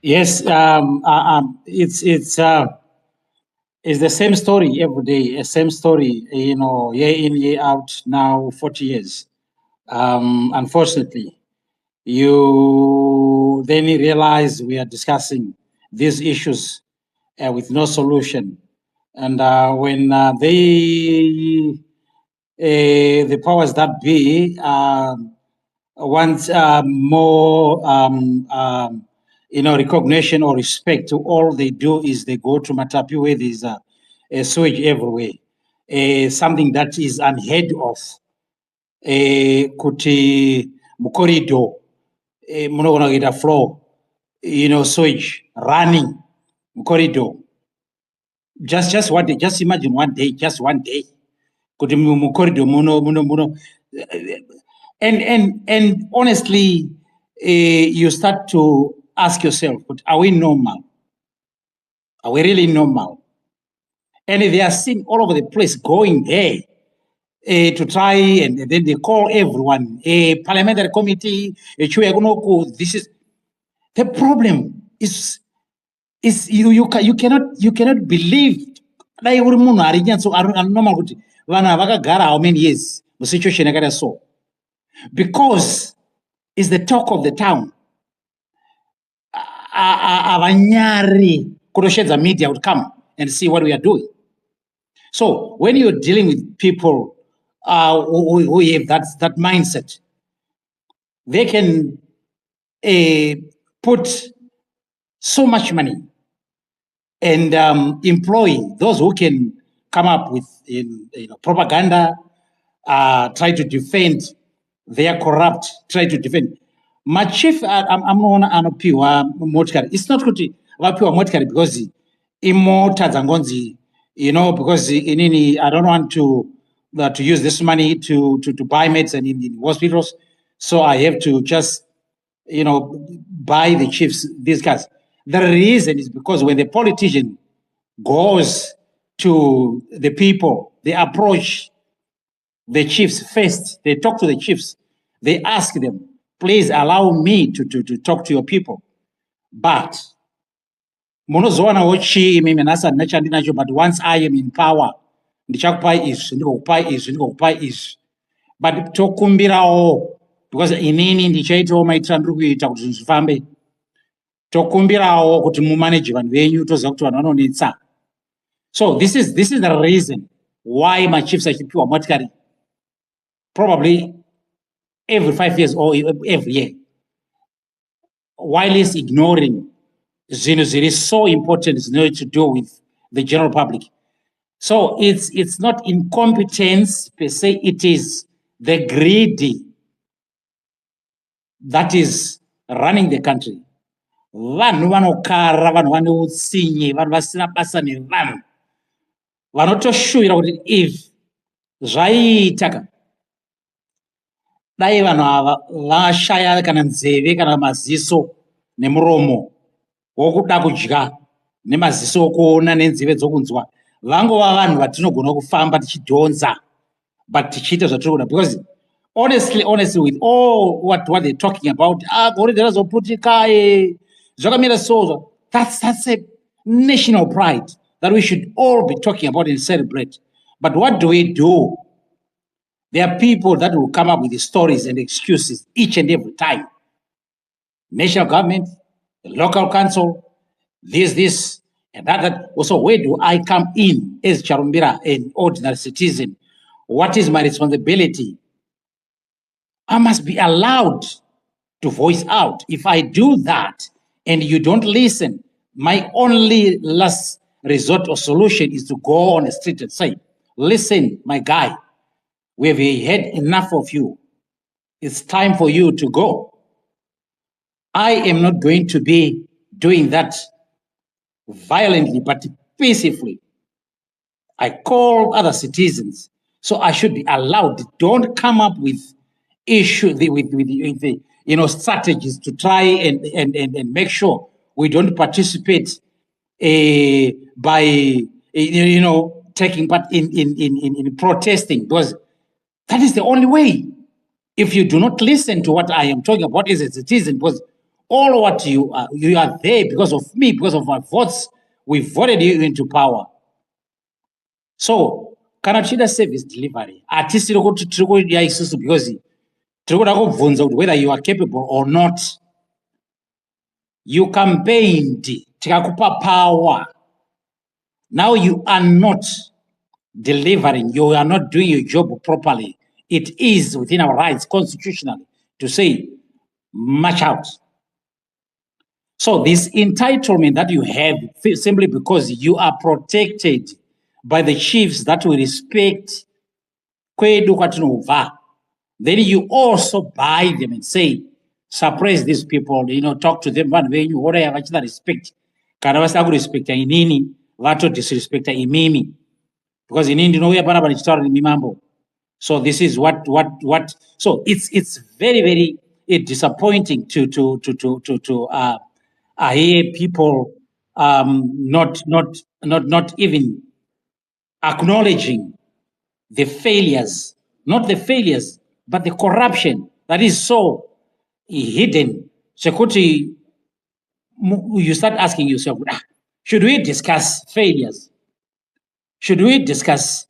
Yes, it's the same story every day, same story, year in, year out, now 40 years. Unfortunately, you then realize we are discussing these issues with no solution. And when the powers that be want more recognition or respect, to all they do is they go to Matapi where there's a sewage everywhere, something that is unheard of. Kuti mukorido munogona kuita flow, sewage running corridor. Just one day, just imagine one day, just one day. Kuti mukorido muno. And honestly, you start to ask yourself, but are we normal? Are we really normal? And they are seen all over the place going there to try, and then they call everyone, a parliamentary committee, this is the problem. Is you cannot believe dai uri munhu ari nyatso normal kuti vanhu vakagara how many years musituation yakada so, because it's the talk of the town. Avanyari kutoshedza media would come and see what we are doing. So when you're dealing with people who have that mindset, they can put so much money and employ those who can come up with propaganda, try to defend their corrupt, try to defend. My chief, I'm not anopiwa motikari. It's not kuti vapiwa motikari because imota dzangonzi, because I don't want to use this money to buy medicine in hospitals, so I have to just buy the chiefs these guys. The reason is because when the politician goes to the people, they approach the chiefs first. They talk to the chiefs. They ask them, please allow me to talk to your people. But but once I am in power, but tokumbirawo, because inini ndichaitawo maitiro kuita kuti zvifambe, tokumbirawo kuti mumanage vanhu venyu, toziva kuti vanhu vanonetsa. So this is the reason why my chiefs achipiwa motikari probably every 5 years or every year, while he's ignoring zvinhu so important to do with the general public. So it's not incompetence per se, it is the greedy that is running the country. Vanhu vanokara, vanhu vane utsinye, vanhu vasina basa nevanhu, vanotoshuvira kuti if zvaitaka dai vanhu ava vashaya kana nzeve kana maziso nemuromo wokuda kudya nemaziso okuona nenzeve dzokunzwa, vangova vanhu vatinogona kufamba tichidhonza but tichiita zvatiri kuda, because honestly with all what they're talking about, goridhe razoputika zvakamira so, that's a national pride that we should all be talking about and celebrate. But what do? There are people that will come up with the stories and excuses each and every time. National government, the local council, this, and that. Also, where do I come in as Charumbira, an ordinary citizen? What is my responsibility? I must be allowed to voice out. If I do that and you don't listen, my only last resort or solution is to go on the street and say, listen, my guy, we have had enough of you. It's time for you to go. I am not going to be doing that violently, but peacefully. I call other citizens, so I should be allowed. Don't come up with issues, with strategies to try and make sure we don't participate by taking part in protesting, because that is the only way. If you do not listen to what I am talking about as a citizen, because All what you are there because of me, because of my votes. We voted you into power. So kana tichida service delivery hatisiri kuti tiri kuida isusu because tiri kuda kubvunza kuti whether you are capable or not. You campaigned, tikakupa power. Now you are not delivering, you are not doing your job properly. It is within our rights constitutionally to say, march out. So this entitlement that you have simply because you are protected by the chiefs that we respect, then you also buy them and say, suppress these people, talk to them, whatever respect. Kana vasina kurespecta inini, vato disrespecta imimi. Because inini ndinouya panapa ndichitaura nemi mambo. So this is what so it's very, very disappointing to hear people not even acknowledging the failures, not the failures, but the corruption that is so hidden. Sekuti, you start asking yourself, should we discuss failures? Should we discuss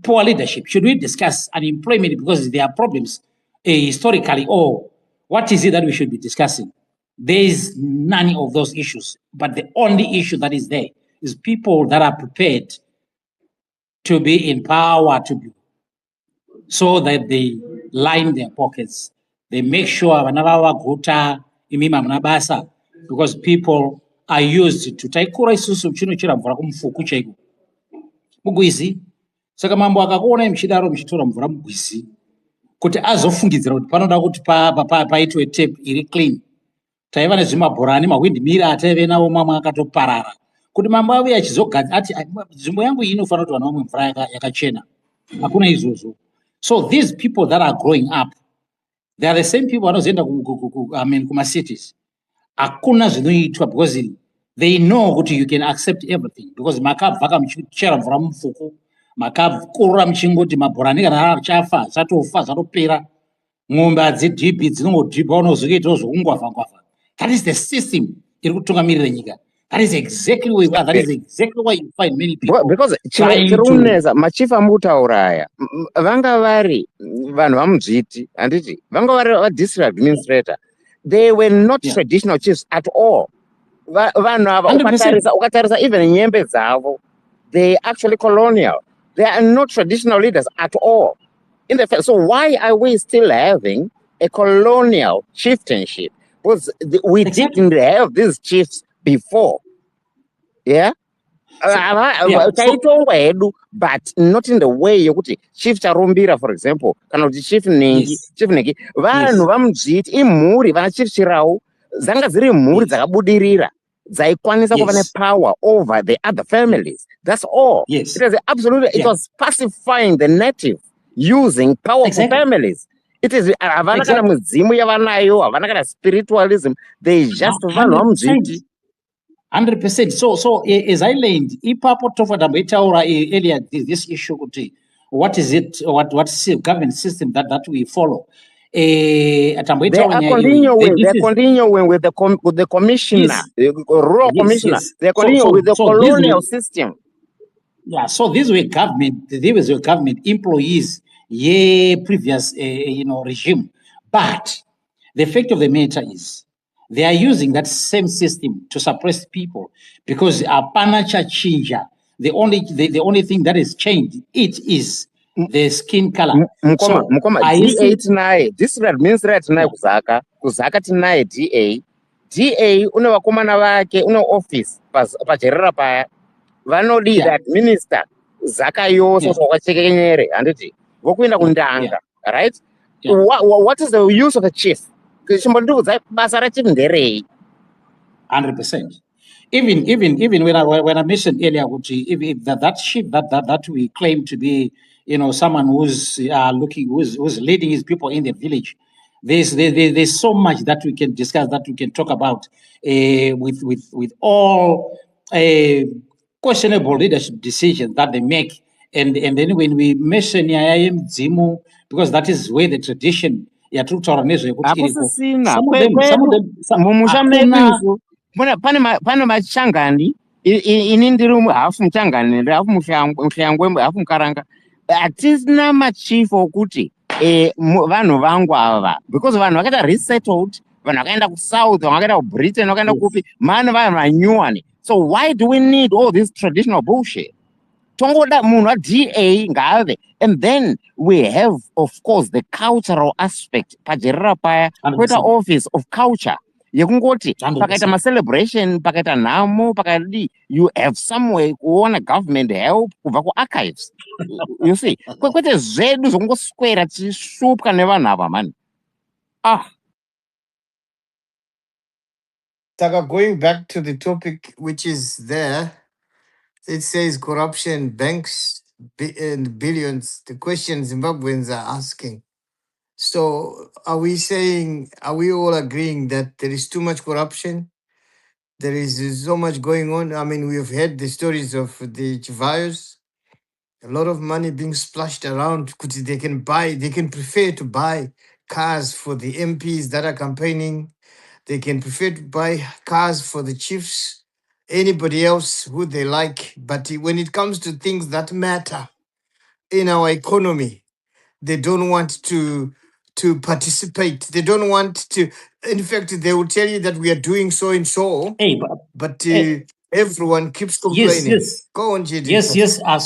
poor leadership? Should we discuss unemployment because there are problems historically? Or what is it that we should be discussing? There is none of those issues. But the only issue that is there is people that are prepared to be in power so that they line their pockets. They make sure because people are used to taikura isusu chinochira mvura kumfuku chaiku mugwizi saka mambo akakuona imchidaro mchitora mvura mugwizi kuti azofungidzira kuti panoda kuti paitwe tape iri clean taiva nezvimabhorani mahwindi mira ataive nawo mamwe akatoparara kuti mambo ave achizogadza ati nzvimbo yangu iyi inofanira kuti vana vamwe mvura yakachena hakuna izvozvo. So these people that are growing up, they are the same people vanozoenda kuma cities. Hakuna zvinoitwa because they know kuti you can accept everything because makabva muchichera mvura mumufuku, makakurura muchingoti mabhorani kana achafa zvatofa zvatopera, ng'ombe hadzidhibhi dzinongodhibha unozoitawo zvokungwavha. That is the system iri kutungamirira nyika. That is exactly where we are. That is exactly why you find many people because chiruneza machifa mutauraya vanga vari vanhu vamudzviti handiti vanga vari district administrator. They were not traditional chiefs at all. Vanhu ava ukatarisa even nyembe dzavo, they actually colonial. They are not traditional leaders at all. So why are we still having a colonial chieftainship? Because we didn't have these chiefs before. Yeah? But not in the way yokuti chief charumbira, for example, kana kuti chief nengi vanhu vamudzviti imhuri vana chief chirau dzanga dziri mhuri dzakabudirira dzaikwanisa kuva nepower over the other families. That's all. It was absolutely it was pacifying the native using powerful families. It is havana kana mudzimu yavanayo, havana kana spiritualism. They just vanhu vamudzviti 100%. So as I learned, ipapo tofa tamboitaura earlier this issue kuti what is it, what's government system that we follow. They are continuing with the commissioner, rural commissioner. They are continuing with the colonial system. Yeah, so these were government employees, previous regime. But the fact of the matter is, they are using that same system to suppress people because apana chachinja. The only thing that is changed is the skin color. Mukoma DA tinaye district administrator tinaye kuzaka tinaye DA une vakomana vake une office pajerera paya vanodi that minister zaka yose kwakachekenyere handiti vokuenda kundanga, right? What is the use of the chief? 100%. Even when I mentioned earlier, if that chief that we claim to be, someone who's leading his people in the village, there's so much that we can discuss, that we can talk about with all questionable leadership decisions that they make, and then when we mention Zimu, because that is where the tradition yatiri kutaura nezvekuti iriko. Hakusisina Some of them mumusha medu hakuna. isu pane machangani ini ndiri hafu muchangani ndiri hafu mushangwe hafu mukaranga. Hatisina machifu okuti vanhu vangu ava because vanhu vakaita resettled, vanhu vakaenda kusouth, vanhu vakaenda kubritain, vakaenda kupi, mani vanhu vanyuwani. So why do we need all this traditional bullshit? Tongoda munhu wa-DA ngaave, and then we have of course the cultural aspect pajerera paya kweta office of culture yekungoti pakaita macelebration, pakaita nhamo, pakadi, you have somewhere kuona government help kubva kuarchives. You see, kwete zvedu zvokungoswera tichishupwa nevanhu ava mani. Taka, going back to the topic which is there, it says corruption, banks, and billions. The question Zimbabweans are asking. So are we all agreeing that there is too much corruption? There is so much going on. I mean, we have heard the stories of the Chivayos, a lot of money being splashed around. They can prefer to buy cars for the MPs that are campaigning. They can prefer to buy cars for the chiefs, anybody else who they like. But when it comes to things that matter in our economy, they don't want to participate. They don't want to. In fact, they will tell you that we are doing so and so, but everyone keeps complaining. Yes. Go on, JD. Yes.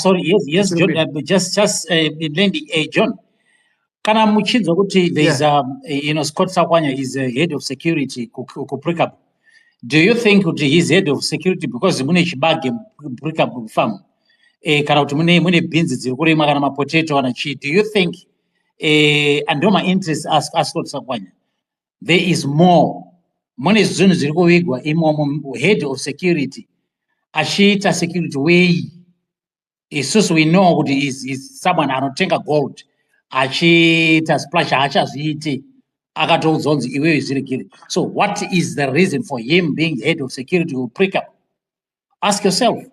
Sorry. Yes, John. Just lending John. Kana muchinzwa kuti there is Scott Sakwanya is a head of security kuPrickup. Do you think kuti he's head of security because mune chibage Prickup farm? Kana kuti mune beans dziri kurima kana mapotato kana chii? Do you think and my interest as Scott Sakwanya there is more mune zvinhu zviri kuvigwa imomo head of security achiita security way isusu we know kuti is someone anotenga gold achiita splash haachazviiti akatoudzwa kunzi iwewe zviregere. So what is the reason for him being head of security will prick up? Ask yourself.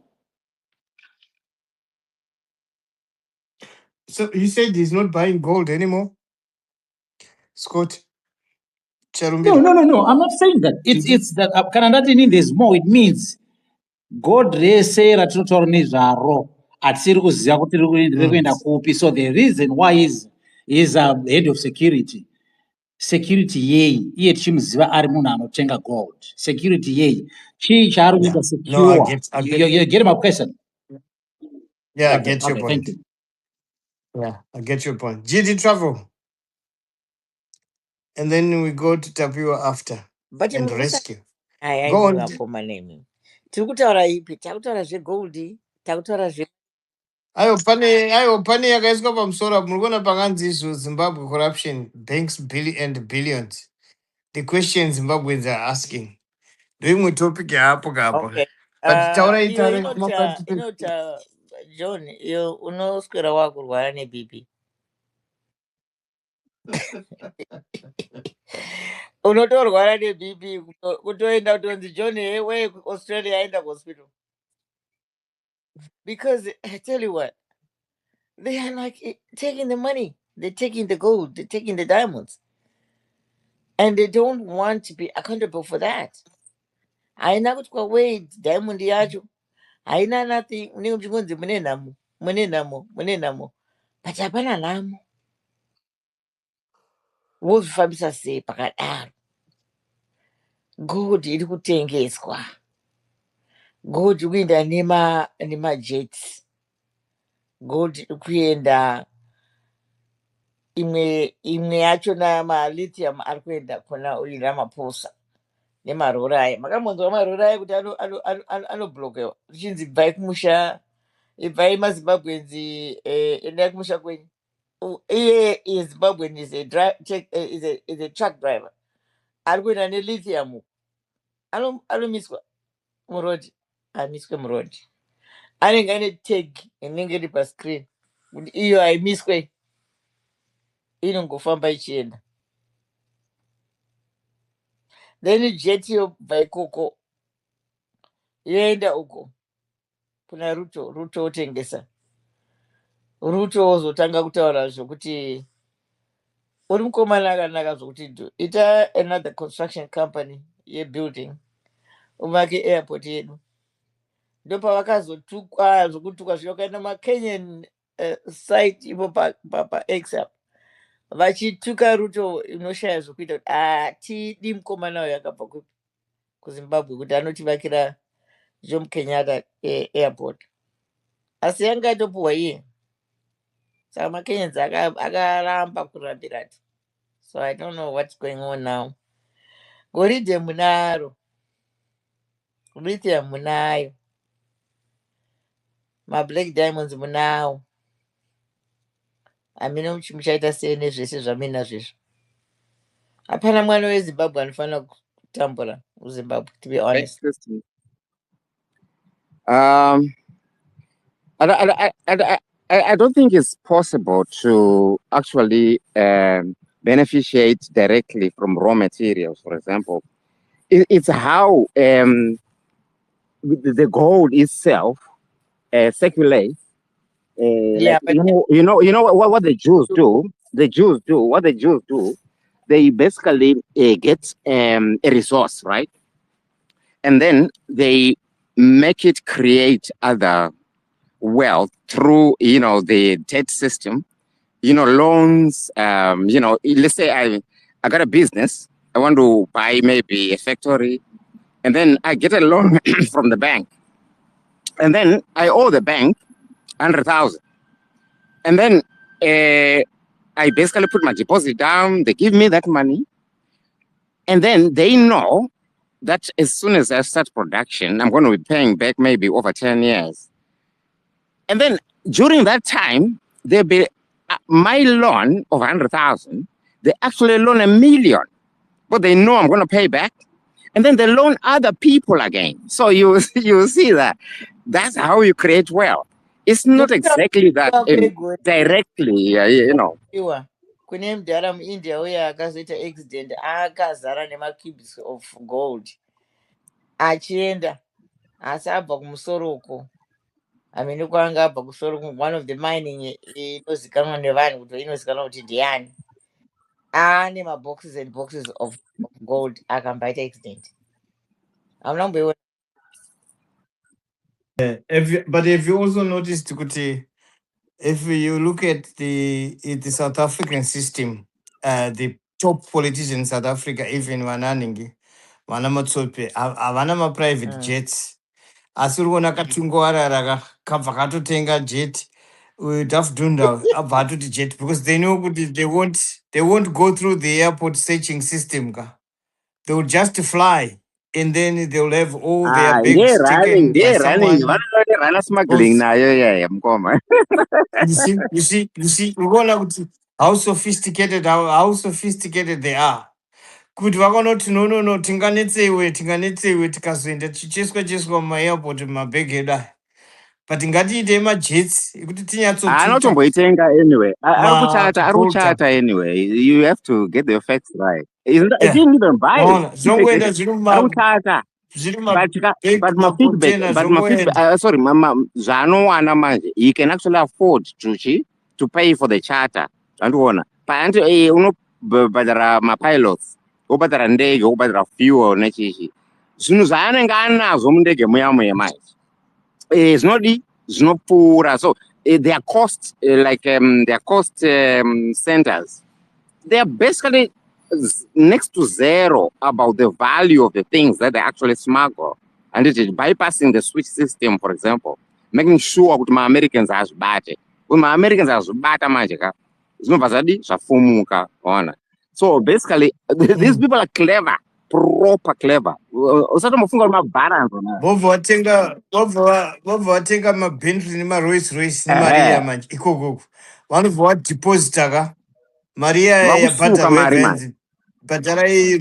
So you said he's not buying gold anymore, Scott? No. I'm not saying that. It's that Canada there's more. It means God rese ratinotaura nezvaro hatisiri kuziva kuti riri kuenda kupi. So the reason why is a head of security yei iye tichimuziva ari munhu anotenga gold. Security yei chii chaari kuita secure. You get my question? Yeah, I get your point. Thank you. Yeah, I get your point. GD Travel. And then we go to Tapio after. But and rescue. Go on. Tiri kutaura ipi? Takutaura zvegold, takutaura zve Ayo pane yakaiswa pamusoro muri kuona pakanzi izvo Zimbabwe corruption, banks and billions. The question Zimbabweans are asking. Doimwe topic hapo kapo. Okay. But taura inota John, iyo unoswera wakurwara neBP. Unotorwara neBP kutoenda kutonzi John we Australia aenda hospital. Because I tell you what, they are like taking the money, they're taking the gold, they're taking the diamonds, and they don't want to be accountable for that. Haina kuti kwawe diamond yacho haina nothing, nekunzi mune nhamo, but hapana nhamo. Wozvifambisa sei pakadaro? Gold iri kutengeswa, gold iri kuenda nemajets, gold iri kuenda imwe yachona malithium ari kuenda kuna uyu Ramaphosa nemarori aya. Makambonzwa marori aya kuti anoblokewa richinzi bvai kumusha, ibvai maZimbabweans endai kumusha kwenyu. Iye Zimbabwean is a truck driver ari kuenda nelithium, anomiswa murodhi, amiswe murodhi, anenge ane tag inenge iri pascreen kuti iyo haimiswe, inongofamba ichienda. Then jet yobva ikoko yoenda uko kuna Ruto otengesa. Ruto ozotanga kutaura zvokuti uri mukomana akanaka zvokuti ita another construction company yebuilding umake airport yedu ndopavakazotukwa zvokutukwa zviya ukaenda makenyan site ipo paexap vachituka ruto inoshaya zvokuita kuti hatidi mukomana uyo akabva kuzimbabwe kuti anotivakira jomo kenyatta airport asi yanga atopuhwa iye saka makenyans akaramba kurambirati. So I don't know what's going on now. Goridhe munaro, lithium munayo, mablack diamonds munawo. Amina muchaita sei nezvese zvamuinazvo izvo? Hapana mwana weZimbabwe anofanira kutambura muZimbabwe, to be honest. I don't think it's possible to actually beneficiate directly from raw materials, for example. It's how the gold itself circulates. Yeah, like, but you know what the Jews do. What the Jews do, they basically get a resource, right? And then they make it create other wealth through, the debt system, loans. Let's say I got a business. I want to buy maybe a factory, and then I get a loan from the bank, and then I owe the bank 100,000, and then I basically put my deposit down. They give me that money, and then they know that as soon as I start production, I'm going to be paying back maybe over 10 years. And then during that time, there'll be my loan of 100,000. They actually loan 1 million, but they know I'm going to pay back. And then they loan other people again. So you see that. That's how you create wealth. It's not exactly that directly, kune mudhara muindia uye akazoita accident akazara nemacubes of gold achienda asi abva kumusoroko. Amene kwanga abva kusoro one of the mining inozikanwa nevanhu kuti inozikanwa kuti ndiani ane maboxes and boxes of gold akambaita accident. Hamuna kumboiona? But have you also noticed, Kuti, if you look at the South African system, the top politicians in South Africa, even Vananingi, Vanamatsope, Havana private jets. Asi uri kuona katungowarara kabva katotenga jet tafudhunda abva atoti jet because they know kuti they won't go through the airport searching system ka. They will just fly and then they will have all their bags taken by someone. They're smuggling now. Yeah, mkoma. You see, how sophisticated they are. Kuti vakanoti no tinganetsewe tikazoenda ticheswa mumaairport mumabhegi edu aya but ngatiite majets ekuti tinyatsotomboitenga anyway. Arikuchata anyway. You have to get the facts right. It didn't even buy it. Zvongoenda zviri but my feedback, sorry, zvanowana manje, you can actually afford to pay for the charter. Andiona. Unobhadhara mapilots, wobhadhara ndege, wobhadhara fuel nechichi. Zvinhu zvaanenge anazvo mundege muya manje. Zvinopfuura. So their cost, their cost centers, they are basically next to zero about the value of the things that they actually smuggle. And it is bypassing the switch system, for example, making sure that my Americans are bad. When my Americans are bad, so basically, these people are clever, proper clever. vobvatenga mabentley nemaroyce royce nemariya manje ikokoko vanobva vadeposita mari yabhadharwa evhenzi bhadharai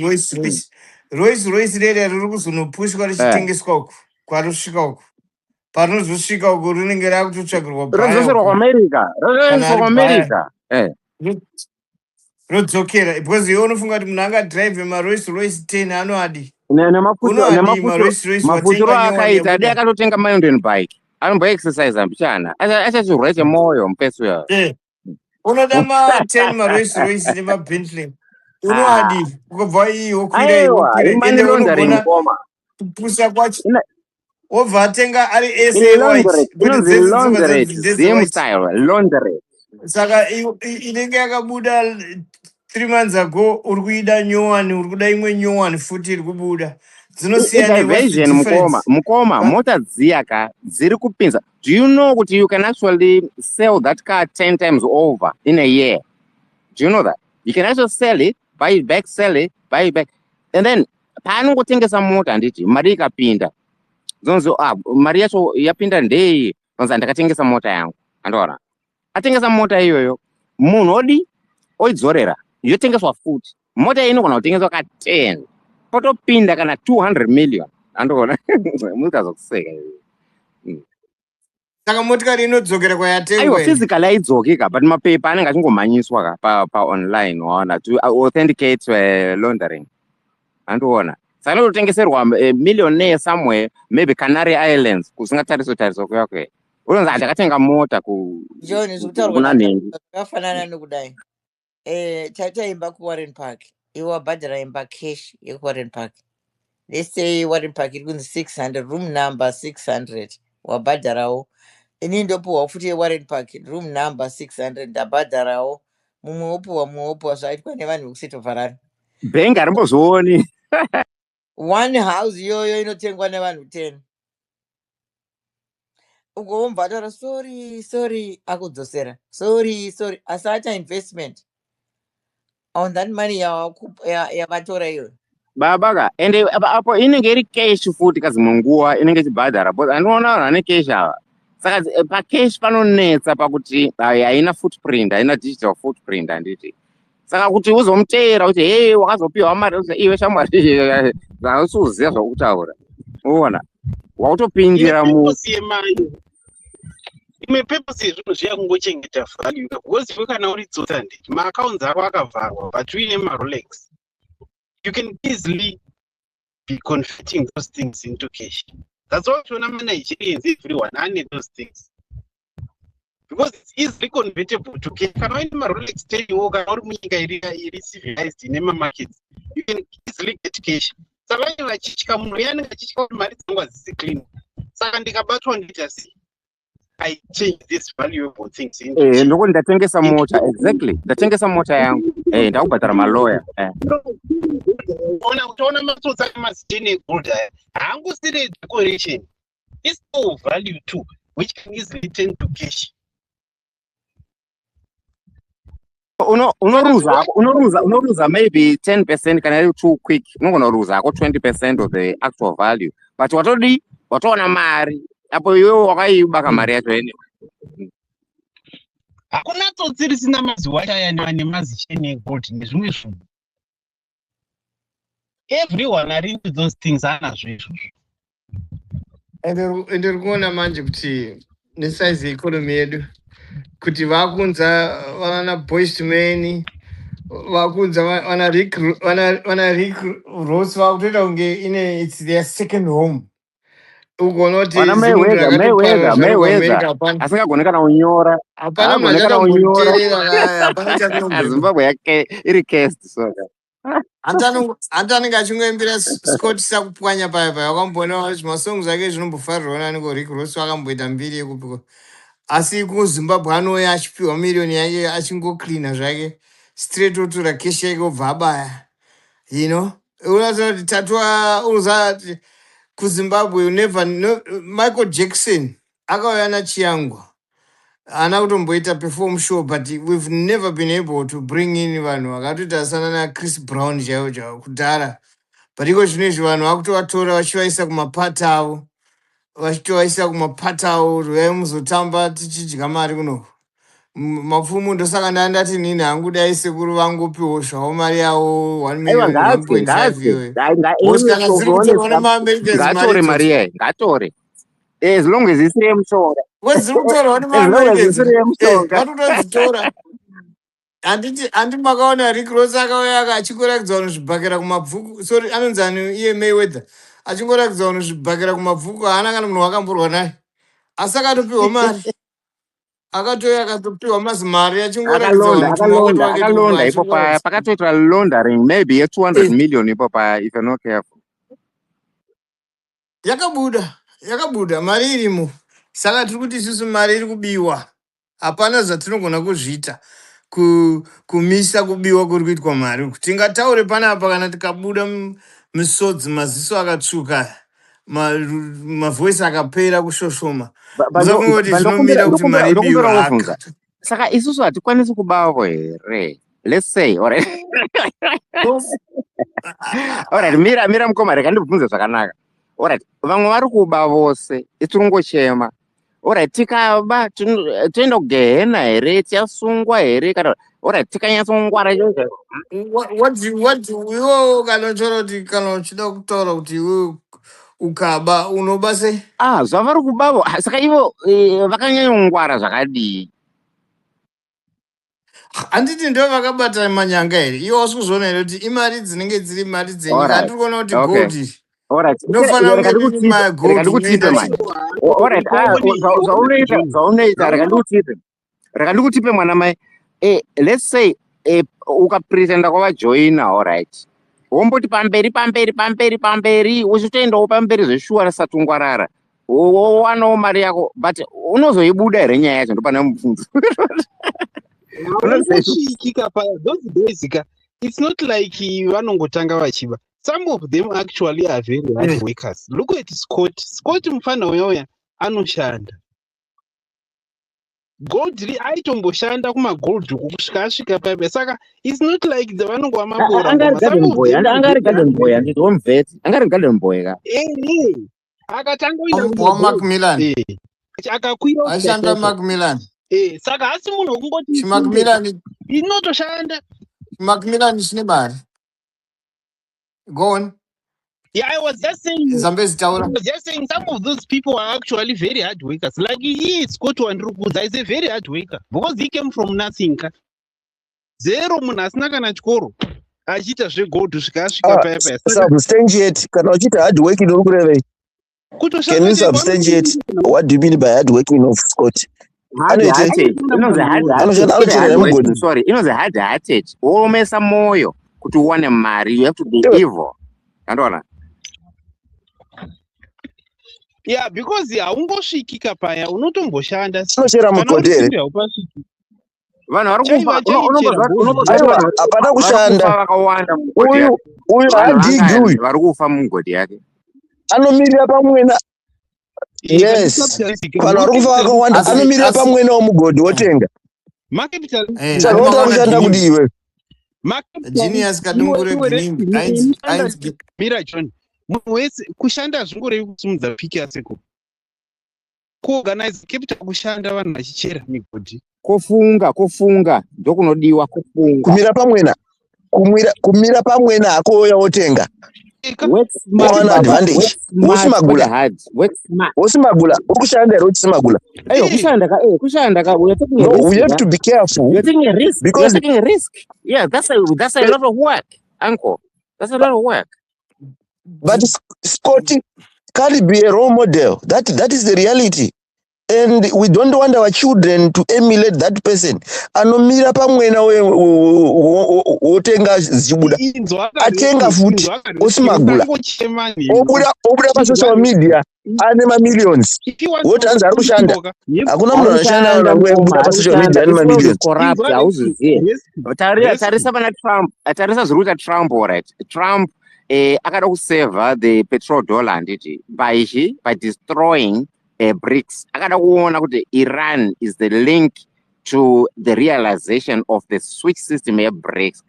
royce royce rere riri kuzonopushwa richitengeswa uku kwarisvika uku parinozosvika uku rinenge rakutotsvagirwa rodzokera because iwe unofunga kuti munhu angadhiraivhe maroyce royce 10 anoadi mafuturo akaita ade akatotenga mountain bike anomboexercise mbichana achachirwese moyo mupesi uyo unoda ma-10 ma-Rolls Royce nema-Bentley. Unoadi ukabva iyo aiwa wokwira imani ende laundering unogona mukoma. kupusa kwacho wobva atenga ari ese Laundrette, white but inonzi dzedzi tsoka laundrette, dzese zim white. style, laundrette. Saka inenge yakabuda 3 months ago uri kuida nyowani uri kuda imwe nyowani futi iri kubuda dzinosiyana. What's the Diversion mukoma. difference? Mukoma, mota dziya ka dziri kupinza. Do you know that you can actually sell that car 10 times over in a year? Do you know that? You can actually sell it, buy it back, sell it, buy it back. And then, paanongotengesa mota handiti, mari ikapinda. Zonzo, mari yacho yapinda ndei, zonzo ndakatengesa mota yangu. Andoona. Atengesa mota iyoyo, munhu odi, oidzorera, yotengeswa futi. Mota inogona kutengeswa ka 10. Potopinda kana 200 million. Andoona. Mutazokuseka. Saka motikari inodzokera kwayatengwa. Aiwa physical haidzoki ka, but mapepa anenge achingomhanyiswa ka pa online waona to authenticate laundering. Andoona. Saka inototengeserwa millionaire somewhere, maybe Canary Islands, kusingatariswa kwakwe. Unonzi ndakatenga mota John zvokutaurwa kuna nhengi. zvakafanana nokudai. Taimba kuWarren Park. Iwe wabhadhara imba cash yekuWarren Park. Let's say Warren Park iri kunzi 600, room number 600 wabhadharawo. Ini ndopuhwa futi yeWarren Park room number 600 ndabhadharawo. Mumwe wopuhwa zvaitwa nevanhu vekusitofarara. Bhengi harimbozooni. One house iyoyo inotengwa nevanhu 10. Ugombhadhara sorry akudzosera sorry asaita investment on that money yavatora iyoyo. Babaka, ende apo inenge iri cash futi kazimwe nguwa inenge ichibhadhara. But andinoona vanhu vane cash ava. Saka pa cash panonetsa pakuti haina footprint, haina digital footprint handiti. Saka kuti uzomuteera kuti hey wakazopiwa mari iwe shamwari zvausiuziva zvokutaura. Uona. Wautopindira mu imwe purpose yezvinhu zviya kungochengeta value because iwe kana uri dzota nditi maaccounts ako akavharwa but uine marolex you can easily be converting those things into cash. That's why tiona manigerians everyone ane those things because it's easily convertible to cash. Kana uine marolex 10 kana uri munyika iri civilized ine mamarkets you can easily get cash. Saka vanhu vachitya munhu uye anenge achitya kuti mari dzangu hadzisi clean. Saka ndikabatwa ndita sei I change this valuable things into ndokuti ndatengesa mota. Exactly. Ndatengesa mota yangu. Ndakubhadhara malawyer. Utaona matsotsi ane maziteni egold aya haangosiri decoration. It's still value too which can easily turn to cash. Unoruza maybe 10% kana iri too quick. Unogona kuruza ako 20% of the actual value. But watoona mari. Apo iwe wakaibaka mari yacho anyway. Hakuna tsotsi risina maziwacha aya nemazicheni egold nezvimwe zvinhu. Everyone are into those things anazvo izvozvo. Ende uri kuona manje kuti nesaizi yeikonomi yedu kuti vakunza vana Boyz II Men vakunza vana Rick Ross vakutoita kunge it's their second home. Ugona kuti zimunhu rakatoparara zvaro kuAmerica hapana. Asingagoni kana kunyora. Hapana munhu achatomboteerera hapana chatomboita. Zimbabwe yake iri cast soka. Antanenge achingoimbira Scott sakupwanya paya wakamboona zvimasongs zvake zvinombofarirwa niko Rick Ross akamboita mbiri yekupiko. Asi kuZimbabwe anouya achipiwa miriyoni yake achingocleana zvake straight otora cash yake obva abaya. Unoziva kuti unoziva kuZimbabwe you never know. Michael Jackson akauya nachiyangwa haana kutomboita perform show but we've never been able to bring in vanhu vakatoita sana naChris Brown chaivo kudhara. But iko zvinezvi vanhu vakutovatora vachivaisa kumapata avo kuti muzotamba tichidya mari kuno mapfumo. Ndosaka ndati nini hangu dai sekuru vangopiwo zvawo mari yavo 1 million 1.5 iyoyo. Kana ziri kutorwa nemaAmericans ngatore mari yayo ngatore as long as isiri yemushonga. Ziri kutorwa nemaAmericans vatotodzitora. Handi makaona Rick Ross akauya achingoragidza vanhu zvibhakera kumabvuku. Sorry anonzi anhu iye Mayweather achingoragidza vanhu zvibhakera kumabvuku haana kana munhu wakamborwa naye asi akatopiwa mari. akatoya akatopiwa mazimari achingoratidza akalonda kuti makoto ake akalonda ipo paya pakatoitwa laundering maybe ye 200 million ipo paya if you're not careful. yakabuda mari irimo. Saka tiri kuti isusu mari iri kubiwa, hapana zvatinogona kuzviita kumisa kubiwa kuri kuitwa mari. Tingataure panapa kana tikabuda misodzi, maziso akatsvuka, mavhoisi akapera kushoshoma, musa kungoti zvinomira kuti mari ibiwa haka. Saka isusu hatikwanisi kubawo here. Let's say, alright. Alright, mira mukoma, reka ndibvunze zvakanaka. Alright, vamwe vari kuba vose, tiringochema. Alright, tikaba toenda kugehena here, tichasungwa here kana alright, tikanyatsongwara chaizvo. Iwo kana uchitaura kuti kana uchida kutaura kuti iwe ukaba unoba sei? Zvavari kubavo, saka ivo vakanyanyongwara zvakadii? Handiti ndo vakabata manyanga here. Iwo wasi kuzoona here kuti imari dzinenge dziri mari dzenyika. Handiri kuona kuti gold inofanira kunge iri magold inoenda zvaunoita reka ndikutipe mwana mai. Let's say ukapretenda kwavajoina, alright, womboti pamberi uchitoendawo pamberi zveshuwa risatungwarara wowanawo mari yako, but unozoibuda here nyaya yacho? Ndopane mubvunzo. Those days, it's not like vanongotanga vachiba. Some of them actually are very hard workers. Look at Scott mfana uyoya anoshanda. Gold aitomboshanda kumagold kusvika asvika paipa. Saka it's not like the vanongwa mabora. Angari garden boy anditi womveti. Angari garden boy ka. Akatanga uita Macmillan. Akakwira ashanda Macmillan. Saka hasi munhu wokungoti Macmillan inotoshanda. Macmillan chine mari. Go on. Yeah, I was just saying some of those people are actually very hard workers. Like he is Scott Wandrukuza is a very hard worker because he came from nothing. Zero munhu asina kana chikoro achiita zvegold kusvika asvika paya. Substantiate kana uchita hard working uri kurevei? Can you substantiate what do you mean by hard working of Scott? Inonzi hard hearted. Woomesa moyo kuti uwane mari, you have to be evil. Andona? Yeah, because haungosvikika paya unotomboshanda. Unochera mugodhere. Vanhu vari kufa hapana kushanda. vakawanda Uyu hadhigi uyu vari kufa mugodhi yake. Anomirira pamwena. Yes. Vanhu vari kufa vakawanda anomirira pamwena womugodhi wotenga. Saka woda kushanda kuti iwe. Genius kadungure green. Mira John. Munhu wese kushanda zvingorei kusimudza piki aseko. Kuorganize capital kushanda vanhu vachichera migodhi. Kofunga ndokunodiwa kufunga. Kumira pamwena akoya wotenga. One advantage. Wosimagula. Ukushanda here uchisimagula. Kushanda ka. No, we have to be careful. You're taking a risk. Because you're taking a risk. Yeah, that's a lot of work, uncle. That's a lot of work. But Scott can't be a role model. That is the reality. And we don't want our children to emulate that person. Anomira pamwena wotenga zibuda. Atenga futi osimagula. Obuda pa social media ane ma millions. Wotanza ari kushanda. Hakuna munhu anoshanda obuda pa social media ane ma millions. Corrupt hauziziye. Tarisa pana Trump. Tarisa zviruta Trump, alright. Trump akada kuseva the petrol dollar anditi by destroying BRICS. Akada kuona kuti Iran is the link to the realization of the switch system BRICS.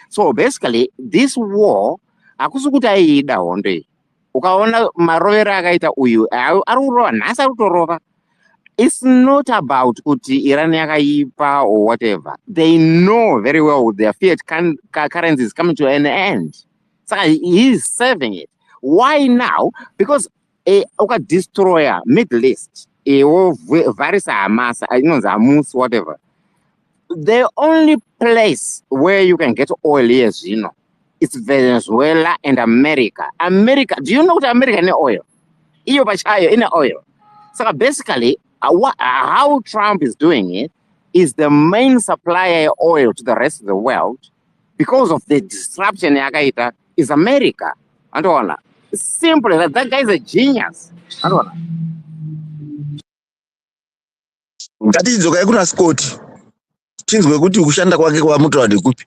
So basically this war akusi kuti aida hondo iyi. Ukaona marovera akaita uyu ari kurova nhasi ari kutorova. It's not about kuti Iran yakaipa or whatever. They know very well their fiat currency is coming to an end. So he is serving it. Why now? Because uka destroyer Middle East, various Hamas, whatever. The only place where you can get oil is, it's Venezuela and America. Do you know what America in oil? In oil. So basically, How Trump is doing it is the main supplier of oil to the rest of the world because of the disruption yakaita is America. Andoona. Simple that guy is a genius. Andoona. Ngatidzokai kuna Scott. Tinzwe kuti kushanda kwake kwamutora ndekupi.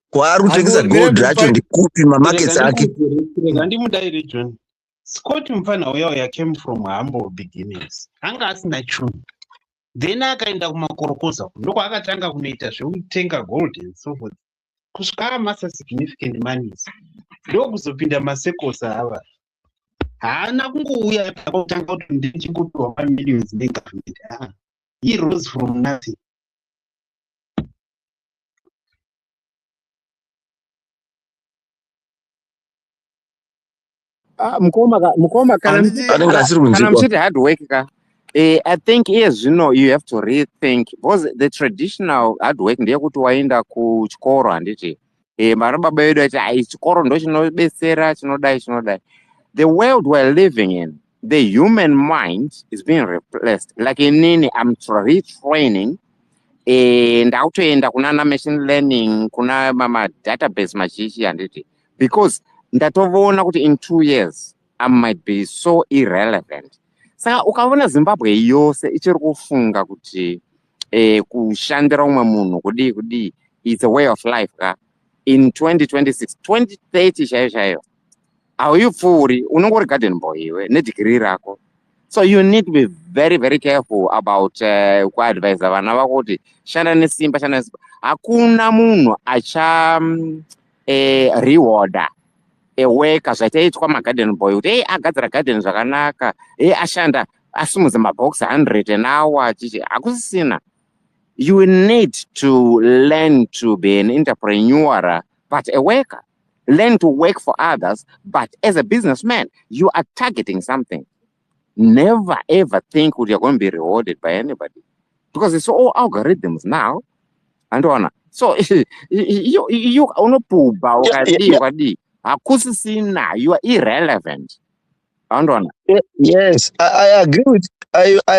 Kwaari kutengesa gold racho ndekupi mamarkets ake. Rega ndimudaire John. Scott mufana uya came from humble beginnings. Anga asina chungu. Then akaenda kumakorokoza ndoko akatanga kunoita zvekutenga gold and so forth. Kusvika amasa significant monies. Ndokuzopinda masekosa ava. Haana kungouya pakutanga kuti ndichingopiwa millions negovernment. He rose from nothing. Mukoma kana mchiti hard work ka. I think yes, you have to rethink because the traditional hard work ndeyekuti waenda kuchikoro handiti. Marababa edu ati chikoro ndo chinobetsera chinodai. The world we're living in, the human mind is being replaced. Like inini, I'm retraining. Ndautoenda kuna machine learning, kuna mama database machichi handiti. Because ndatoona kuti in 2 years I might be so irrelevant. Saka ukaona Zimbabwe yose ichiri kufunga kuti kushandira umwe munhu kudi it's a way of life ka in 2026 2030 chaiyo auyipfuuri unongori garden boy iwe nedegree rako. So you need to be very very careful about kuadvise vana vako kuti shanda nesimba. Hakuna munhu acha rewarder worker zvaitaitwa magarden boy kuti agadzira garden zvakanaka ashanda asimudza mabox 100 an hour achichi hakusisina. You need to learn to be an entrepreneur but a worker. Learn to work for others but as a businessman you are targeting something. Never ever think that you're going to be rewarded by anybody because it's all algorithms now. Andoona. So you unopuba ukadi hakusisina, you are irrelevant. Andoona. Yes, I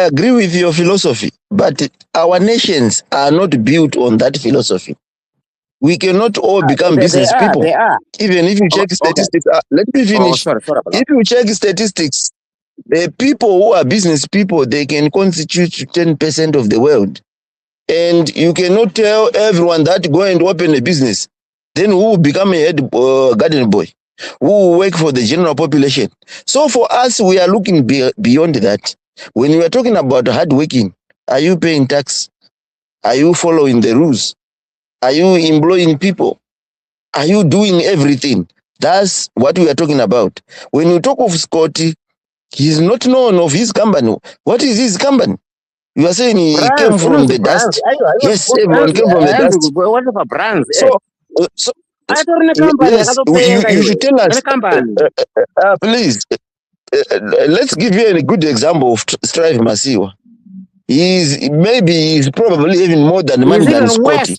agree with your philosophy, but our nations are not built on that philosophy. We cannot all become business people. They are. Even if you check statistics, let me finish. Sorry, if you check statistics, the people who are business people, they can constitute 10% of the world. And you cannot tell everyone that go and open a business. Then who will become a head garden boy? Who will work for the general population? So for us, we are looking beyond that. When we are talking about hard working, are you paying tax? Are you following the rules? Are you employing people? Are you doing everything? That's what we are talking about. When you talk of Scotty, he's not known of his company. What is his company? You are saying he came from the dust. Yes, everyone came from the dust. What about brands? So yes, you should tell us, please. Let's give you a good example of Strive Masiwa. He's probably even more than money than Scotty.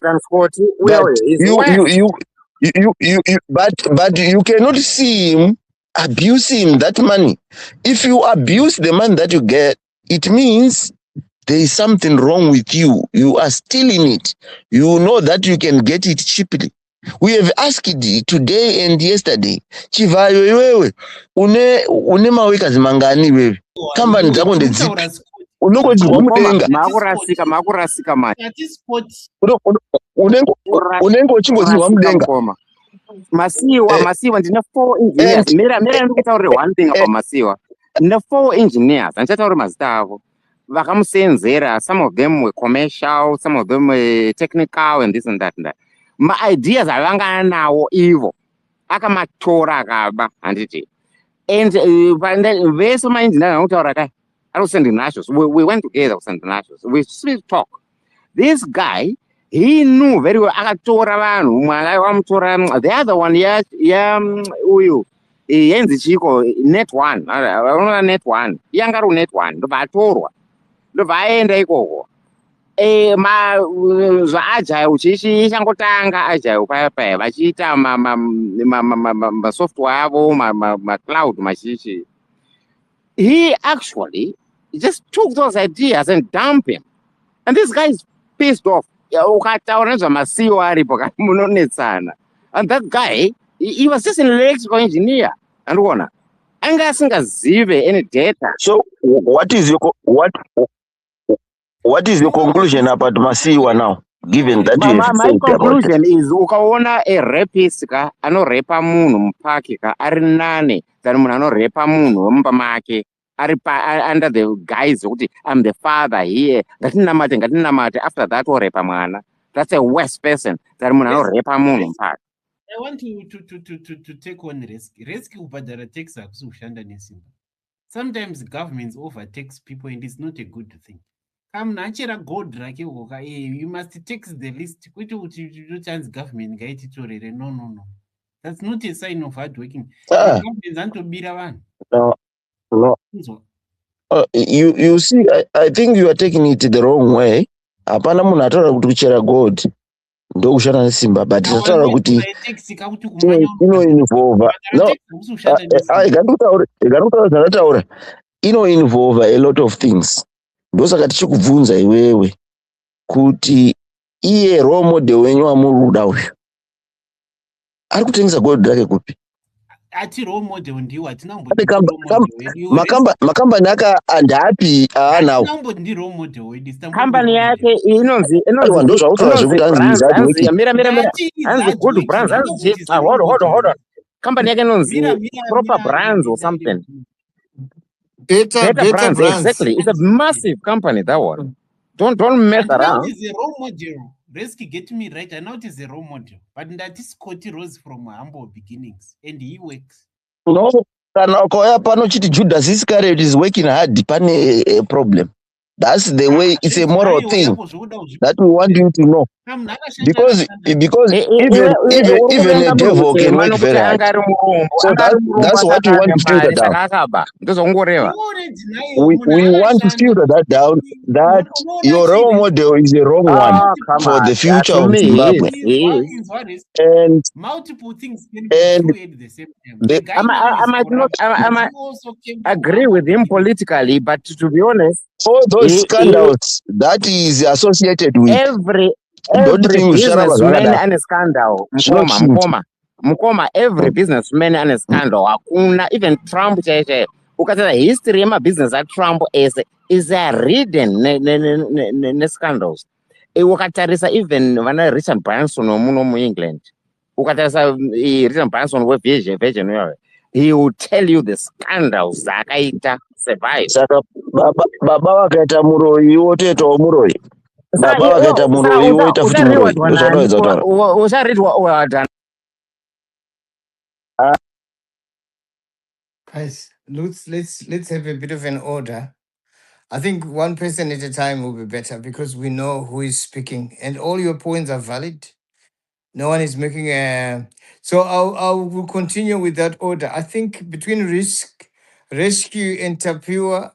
But you cannot see him abusing that money. If you abuse the money that you get, it means there is something wrong with you. You are stealing it. You know that you can get it cheaply. We have asked today and yesterday, Chivayo wewe, une mawekazi mangani wewe. Company dzako ndedzipi. Unongodzwa mudenga. Makurasika manje. Unenge uchingodzwa mudenga. Masiwa ndine 4 engineers. Mira ndikutaurira one thing about Masiwa. Ndine 4 engineers. Andichataura mazita avo. Vakamusenzera, some of them were commercial, some of them were technical and this and that and that. My ideas avanga nawo ivo akamatora akaba handiti. And vese mainjina anotaura kai ari kusend nachos. We went together kusend nachos. We still talk. This guy, he knew very well akatora vanhu mwana wamutora. The other one uyu yenzi chiko net one. Unoona net one. Yanga ru net one ndo vatorwa. Ndo vaenda ikoko. Zvaagile uchishangotanga agile paya vachiita software avo cloud machichi. He actually just took those ideas and dumped him. And this guy is pissed off. And that guy, he was just an electrical engineer. And any data. So what is your conclusion about Masiwa now, given that you have My said about conclusion is ukaona a rapist ka anorepa munhu mupaki ka ari nane than munhu anorepa munhu wemumba make under the guise yokuti I'm the father here ngatinamate after that orepa mwana. That's a worse person than munhu anorepa munhu mupaki. I want to take one risk. Risk ubhadhara tax akusi kushanda nesimba. Sometimes governments overtax people and it's not a good thing. Gold you must tax the list. Government no. That's not a sign of hard working. no. You see, I think you are taking it the wrong way. Hapana munhu ataura kuti kuchera gold ndokushanda nesimba, but tataura kuti inoinvolva ikandikutaura zvandataura inoinvolva a lot of things. Ndosaka tichikubvunza iwewe kuti iye role model wenyu wamuri uyu ari kutengesa gold rake kupi? Makambani aka andapi aanawo? Kambani yake inonzi ndozvautaura zvekuti hanzi good brands, hold on. Kambani yake inonzi proper brands or something. Better brands, exactly. It's a massive company, that one. Don't mess around. Now it is a role model. Risk get me right. I know it is a role model. But that is Scotty Rose from humble beginnings. And he works. No, Judas Iscariot is working hard. A problem. That's the way. It's a moral thing that we want you to know. Because even a devil can work very hard. So that's what we want to filter down. We want to filter that down, that your role model is the wrong one for the future of Zimbabwe. And multiple things can be true at the same time. I might agree with him politically, but to be honest, all those scandals that is associated with every businessman and a scandal. Mkoma, every businessman and a scandal. Even Trump, ukatara history of business at Trump is ridden scandals. Ukatarisa even when Richard Branson mu England. Ukatarisa Richard Branson with Virgin, he will tell you the scandals that survive. Baba wakaita muroi wotoitawo muroi. Baba wakaita muroi woita futi muroi. Usaread Guys, let's have a bit of an order. I think one person at a time will be better because we know who is speaking and all your points are valid. No one is making a... So I will continue with that order. I think between rescue, and Tapua...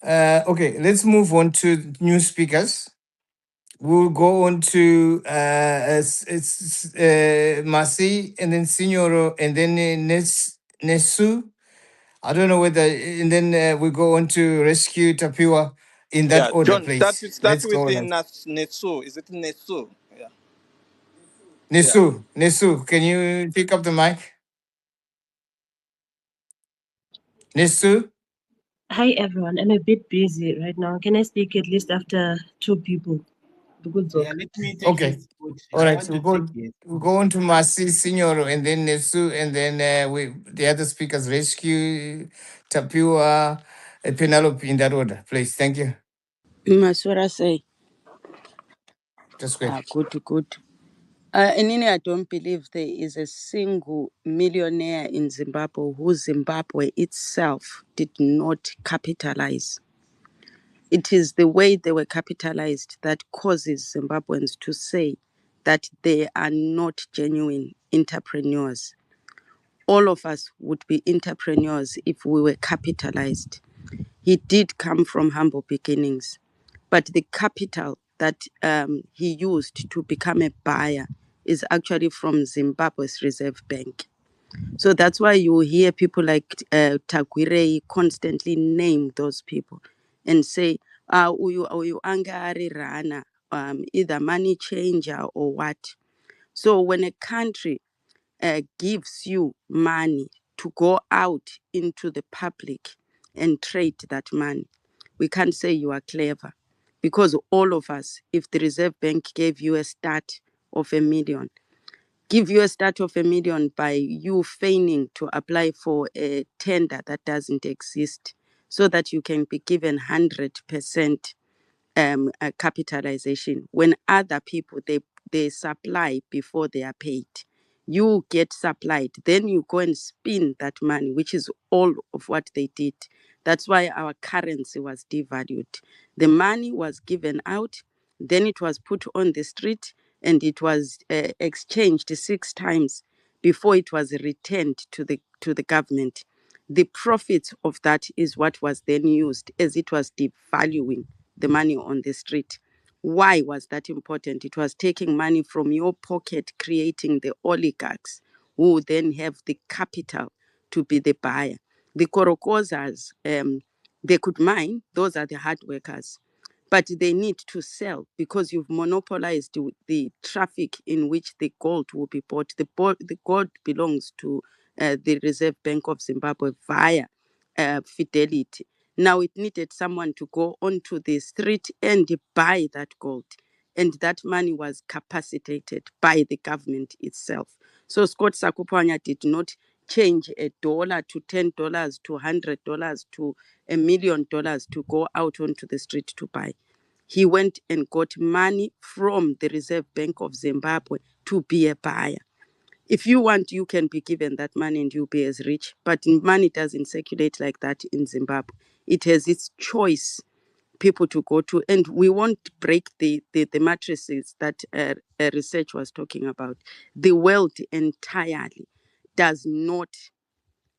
okay, let's move on to new speakers. We'll go on to Masi, and then Signoro, and then Nesu. I don't know whether... And then we go on to rescue, Tapua, in that order, John, please. Start with the Nesu. Is it Nesu? Yeah. Nesu, can you pick up the mic? Nesu? Hi, everyone. I'm a bit busy right now. Can I speak at least after two people? Yeah, let me take okay. All right. So we'll go on to Masi, Signoro, and then Nesu, and then the other speakers, Rescue, Tapua, Penelope, in that order, please. Thank you. Masura say. Just quick. Good. Anini, I don't believe there is a single millionaire in Zimbabwe who Zimbabwe itself did not capitalize. It is the way they were capitalized that causes Zimbabweans to say that they are not genuine entrepreneurs. All of us would be entrepreneurs if we were capitalized. He did come from humble beginnings, but the capital that he used to become a buyer is actually from Zimbabwe's Reserve Bank. So that's why you hear people like Tagwirei constantly name those people. and say, uyu anga ari rana, either money changer or what. So when a country gives you money to go out into the public and trade that money, we can't say you are clever, because all of us, if the Reserve Bank gave you a start of $1 million, give you a start of $1 million by you feigning to apply for a tender that doesn't exist, so that you can be given 100% capitalization, when other people, they supply before they are paid. You get supplied, then you go and spend that money, which is all of what they did. That's why our currency was devalued. The money was given out, then it was put on the street, and it was exchanged 6 times before it was returned to the government. The profits of that is what was then used as it was devaluing the money on the street. Why was that important? It was taking money from your pocket, creating the oligarchs who then have the capital to be the buyer. The Korokozas, they could mine, those are the hard workers, but they need to sell because you've monopolized the traffic in which the gold will be bought. The gold belongs to the Reserve Bank of Zimbabwe via Fidelity. Now it needed someone to go onto the street and buy that gold. And that money was capacitated by the government itself. So Scott Sakupanya did not change $1 to $10 to $100 to $1 million to go out onto the street to buy. He went and got money from the Reserve Bank of Zimbabwe to be a buyer. If you want, you can be given that money and you'll be as rich. But money doesn't circulate like that in Zimbabwe. It has its choice people to go to. And we won't break the matrices that research was talking about. The world entirely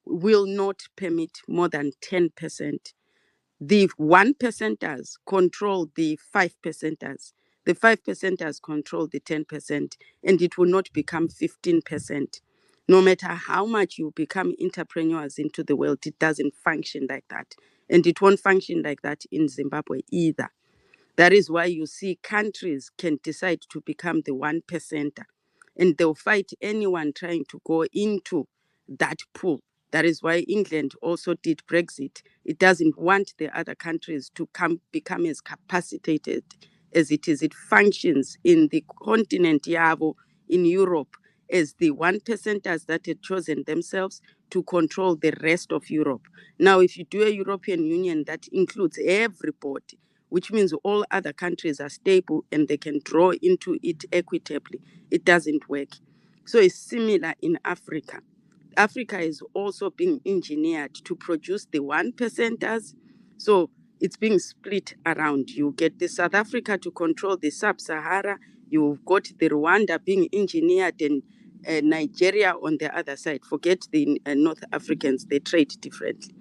will not permit more than 10%. The 1%ers control the 5%ers. The 5%ers control the 10%, and it will not become 15%. No matter how much you become entrepreneurs into the world, it doesn't function like that. And it won't function like that in Zimbabwe either. That is why you see countries can decide to become the 1%er, and they'll fight anyone trying to go into that pool. That is why England also did Brexit. It doesn't want the other countries to become as capacitated as it is. It functions in the continent Yavo in Europe as the 1%ers that had chosen themselves to control the rest of Europe. Now, if you do a European Union that includes everybody, which means all other countries are stable and they can draw into it equitably, it doesn't work. So it's similar in Africa. Africa is also being engineered to produce the 1%ers. So it's being split around. You get the South Africa to control the sub-Sahara. You've got the Rwanda being engineered, and Nigeria on the other side. Forget the North Africans, they trade differently.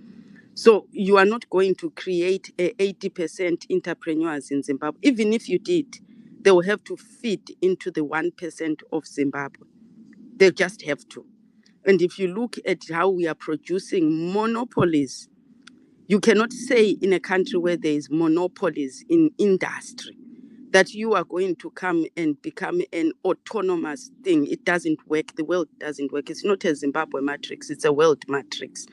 So you are not going to create 80% entrepreneurs in Zimbabwe. Even if you did, they will have to fit into the 1% of Zimbabwe. They just have to. And if you look at how we are producing monopolies, you cannot say in a country where there is monopolies in industry that you are going to come and become an autonomous thing. It doesn't work. The world doesn't work. It's not a Zimbabwe matrix. It's a world matrix.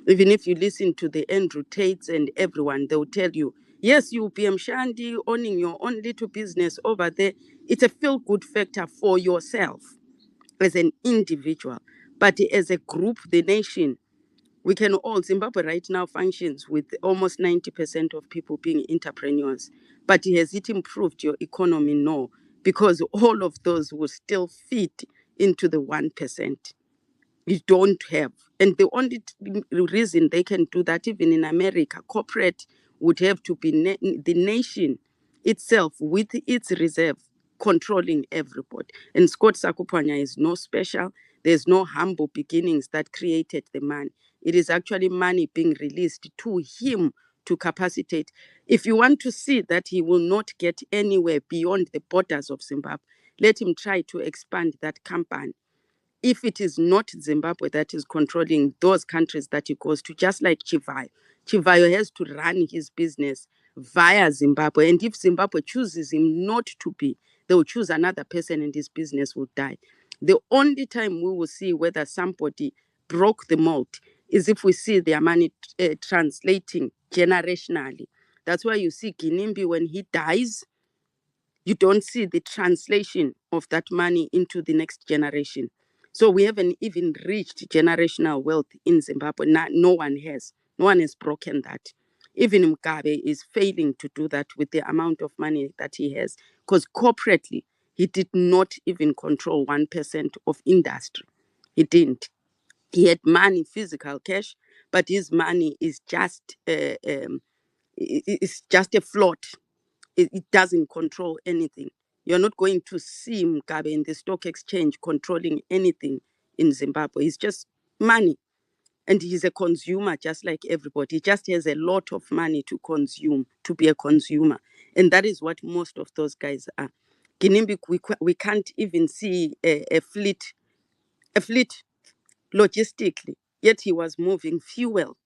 Even if you listen to the Andrew Tates and everyone, they'll tell you, yes, you PM Shandi owning your own little business over there. It's a feel-good factor for yourself as an individual. But as a group, the nation, we can all, Zimbabwe right now functions with almost 90% of people being entrepreneurs. But has it improved your economy? No, because all of those will still fit into the 1%. You don't have. And the only reason they can do that, even in America, corporate would have to be the nation itself with its reserve controlling everybody. And Scott Sakupanya is no special. There's no humble beginnings that created the man. It is actually money being released to him to capacitate. If you want to see that he will not get anywhere beyond the borders of Zimbabwe, let him try to expand that company. If it is not Zimbabwe that is controlling those countries that he goes to, just like Chivayo. Chivayo has to run his business via Zimbabwe. And if Zimbabwe chooses him not to be, they will choose another person and his business will die. The only time we will see whether somebody broke the mold is if we see their money translating generationally. That's why you see Ginimbi, when he dies, you don't see the translation of that money into the next generation. So we haven't even reached generational wealth in Zimbabwe. No one has. No one has broken that. Even Mugabe is failing to do that with the amount of money that he has. Because corporately, he did not even control 1% of industry. He didn't. He had money, physical cash, but his money is just it's just a float. It doesn't control anything. You're not going to see Mugabe in the stock exchange controlling anything in Zimbabwe. It's just money. And he's a consumer just like everybody. He just has a lot of money to consume, to be a consumer. And that is what most of those guys are. Ginimbi, we can't even see a fleet logistically, yet he was moving fuel.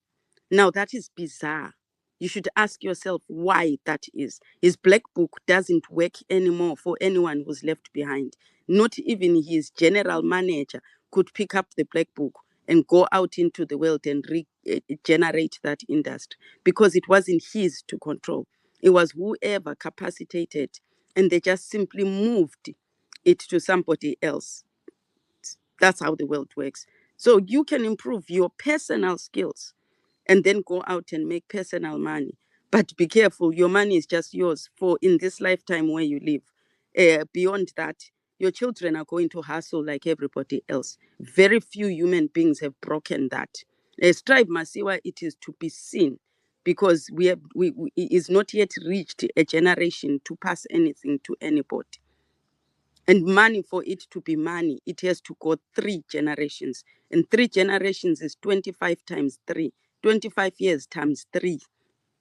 Now that is bizarre. You should ask yourself why that is. His black book doesn't work anymore for anyone who's left behind. Not even his general manager could pick up the black book and go out into the world and regenerate that industry because it wasn't his to control. It was whoever capacitated, and they just simply moved it to somebody else. That's how the world works. So you can improve your personal skills and then go out and make personal money. But be careful, your money is just yours for in this lifetime where you live. Beyond that, your children are going to hustle like everybody else. Very few human beings have broken that. Strive Masiwa, it is to be seen because we is not yet reached a generation to pass anything to anybody. And money, for it to be money, it has to go 3 generations. And 3 generations is 25 times 3. 25 years times 3.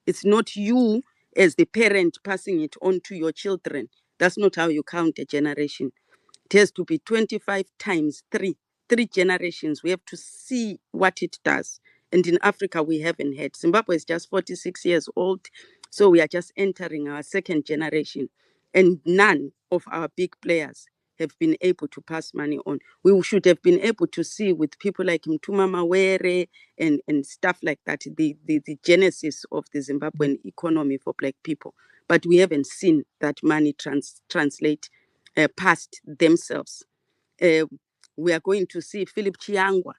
It's not you as the parent passing it on to your children. That's not how you count a generation. It has to be 25 times 3. 3 generations. We have to see what it does. And in Africa, we haven't had. Zimbabwe is just 46 years old. So we are just entering our 2nd generation. And none of our big players have been able to pass money on. We should have been able to see with people like Mtuma Mawere and stuff like that, the genesis of the Zimbabwean economy for black people. But we haven't seen that money translate past themselves. We are going to see Philip Chiangwa.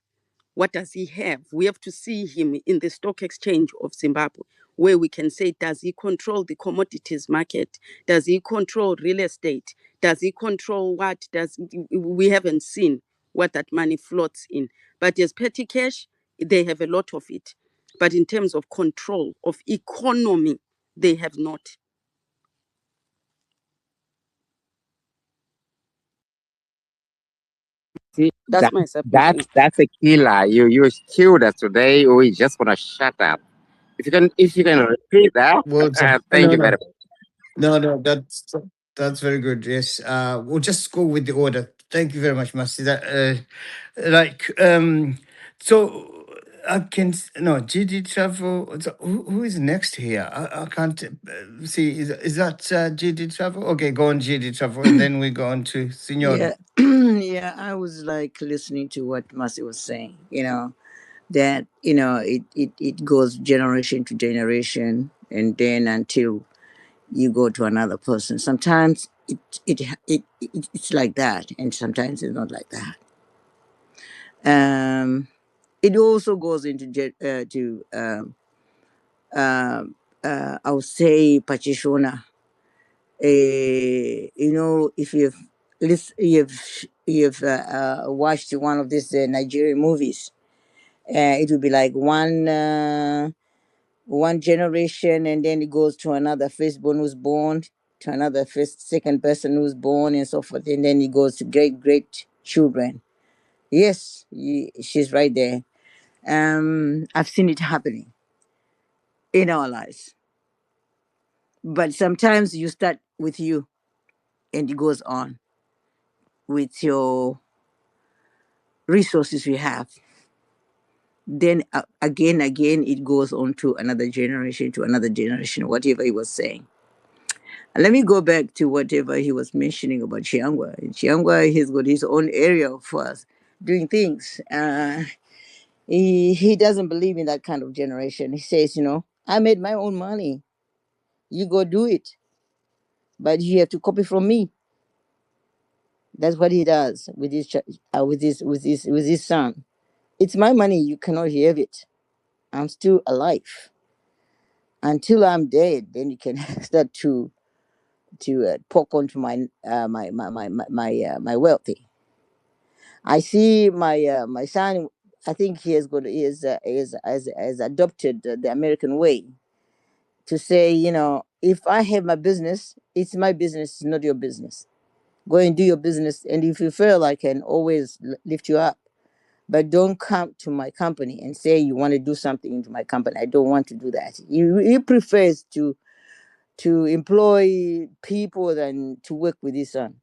What does he have? We have to see him in the stock exchange of Zimbabwe, where we can say, does he control the commodities market? Does he control real estate? Does he control what? We haven't seen what that money floats in. But as petty cash, they have a lot of it. But in terms of control of economy, they have not. See, That's my submission. that's a killer. You killed us today. We just gonna shut up. If you can repeat that, Well done. thank No, you no, very no. That's very good. Yes. We'll just go with the order. Thank you very much, Masi. Like so. I can no GD Travel. So who is next here? I can't see. Is that GD Travel? Okay, go on GD Travel, and then we go on to Signor. Yeah, yeah. I was like listening to what Masi was saying. That it goes generation to generation, and then until you go to another person. Sometimes it's like that, and sometimes it's not like that. It also goes into to I would say Pachishona. If you've watched one of these Nigerian movies, it would be like one generation, and then it goes to another firstborn who's born, to another second person who's born, and so forth, and then it goes to great children. Yes, she's right there. I've seen it happening in our lives, but sometimes you start with you, and it goes on with your resources you have. then again, it goes on to another generation, whatever he was saying. And let me go back to whatever he was mentioning about Chiangwa. In Chiangwa, he's got his own area for us doing things. He doesn't believe in that kind of generation. He says, I made my own money. You go do it, but you have to copy from me. That's what he does with his son. It's my money. You cannot have it. I'm still alive. Until I'm dead, then you can start to poke onto my wealthy. I see my son. I think he has adopted the American way to say, if I have my business, it's my business, it's not your business. Go and do your business, and if you fail, I can always lift you up. But don't come to my company and say you want to do something into my company. I don't want to do that. He prefers to employ people than to work with his son.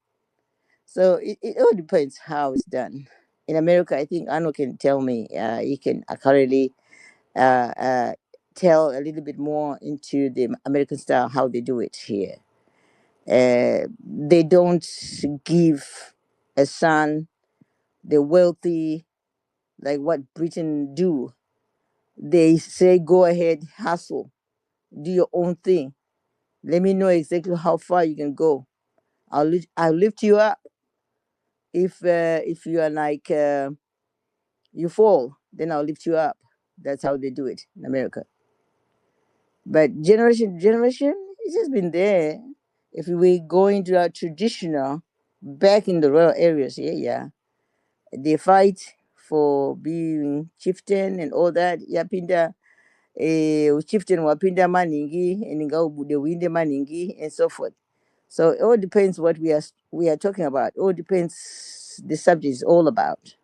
So it all depends how it's done. In America, I think Arno can tell me. He can accurately uh, uh, tell a little bit more into the American style how they do it here. They don't give a son the wealthy like what Britain do. They say, go ahead, hustle, do your own thing. Let me know exactly how far you can go. I'll lift you up. If you are like you fall, then I'll lift you up. That's how they do it in America. But generation to generation, it's just been there. If we go into our traditional, back in the rural areas, yeah, they fight for being chieftain and all that. Yapinda, chieftain wapinda maningi, and the winde maningi, and so forth. So it all depends what we are talking about. It all depends the subject is all about.